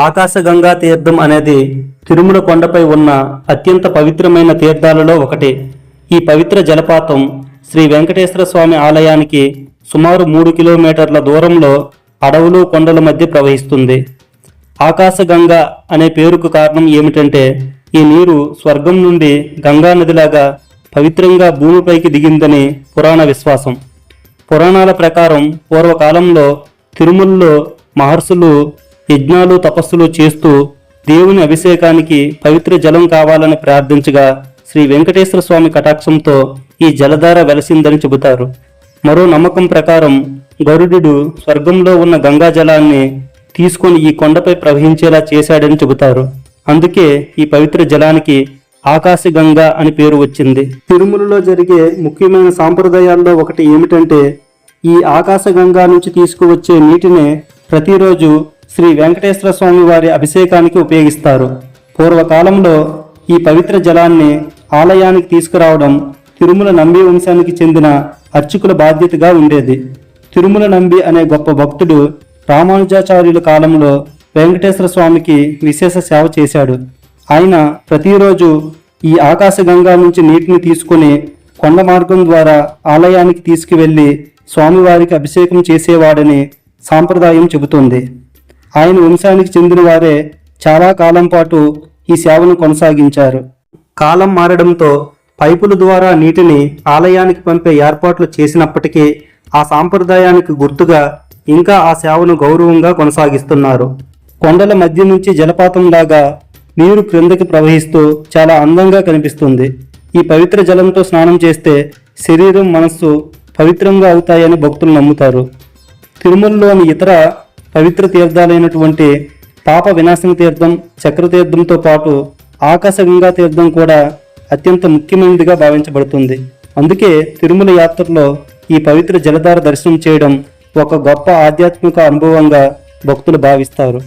ఆకాశగంగా తీర్థం అనేది తిరుమల కొండపై ఉన్న అత్యంత పవిత్రమైన తీర్థాలలో ఒకటి. ఈ పవిత్ర జలపాతం శ్రీ వెంకటేశ్వర స్వామి ఆలయానికి సుమారు 3 కిలోమీటర్ల దూరంలో అడవులు కొండల మధ్య ప్రవహిస్తుంది. ఆకాశగంగా అనే పేరుకు కారణం ఏమిటంటే ఈ నీరు స్వర్గం నుండి గంగా నదిలాగా పవిత్రంగా భూమిపైకి దిగిందని పురాణ విశ్వాసం. పురాణాల ప్రకారం పూర్వకాలంలో తిరుమలలో మహర్షులు యజ్ఞాలు తపస్సులు చేస్తూ దేవుని అభిషేకానికి పవిత్ర జలం కావాలని ప్రార్థించగా శ్రీ వెంకటేశ్వర స్వామి కటాక్షంతో ఈ జలధార వెలసిందని చెబుతారు. మరో నమ్మకం ప్రకారం గరుడు స్వర్గంలో ఉన్న గంగా జలాన్ని తీసుకొని ఈ కొండపై ప్రవహించేలా చేశాడని చెబుతారు. అందుకే ఈ పవిత్ర జలానికి ఆకాశగంగా అని పేరు వచ్చింది. తిరుమలలో జరిగే ముఖ్యమైన సాంప్రదాయాల్లో ఒకటి ఏమిటంటే ఈ ఆకాశగంగా నుంచి తీసుకువచ్చే నీటిని ప్రతిరోజు శ్రీ వెంకటేశ్వర స్వామి వారి అభిషేకానికి ఉపయోగిస్తారు. పూర్వకాలంలో ఈ పవిత్ర జలాన్ని ఆలయానికి తీసుకురావడం తిరుమల నంబి వంశానికి చెందిన అర్చకుల బాధ్యతగా ఉండేది. తిరుమల నంబి అనే గొప్ప భక్తుడు రామానుజాచార్యుల కాలంలో వెంకటేశ్వర స్వామికి విశేష సేవ చేశాడు. ఆయన ప్రతిరోజు ఈ ఆకాశగంగా నుంచి నీటిని తీసుకుని కొండ మార్గం ద్వారా ఆలయానికి తీసుకువెళ్లి స్వామివారికి అభిషేకం చేసేవాడని సాంప్రదాయం చెబుతోంది. ఆయన వంశానికి చెందిన వారే చాలా కాలం పాటు ఈ సేవను కొనసాగించారు. కాలం మారడంతో పైపుల ద్వారా నీటిని ఆలయానికి పంపే ఏర్పాట్లు చేసినప్పటికీ ఆ సాంప్రదాయానికి గుర్తుగా ఇంకా ఆ సేవను గౌరవంగా కొనసాగిస్తున్నారు. కొండల మధ్య నుంచి జలపాతంలాగా నీరు క్రిందకి ప్రవహిస్తూ చాలా అందంగా కనిపిస్తుంది. ఈ పవిత్ర జలంతో స్నానం చేస్తే శరీరం మనస్సు పవిత్రంగా అవుతాయని భక్తులు నమ్ముతారు. తిరుమలలోని ఇతర పవిత్ర తీర్థాలైనటువంటి పాప వినాశన తీర్థం, చక్రతీర్థంతో పాటు ఆకాశగంగా తీర్థం కూడా అత్యంత ముఖ్యమైనదిగా భావించబడుతుంది. అందుకే తిరుమల యాత్రలో ఈ పవిత్ర జలధార దర్శనం చేయడం ఒక గొప్ప ఆధ్యాత్మిక అనుభవంగా భక్తులు భావిస్తారు.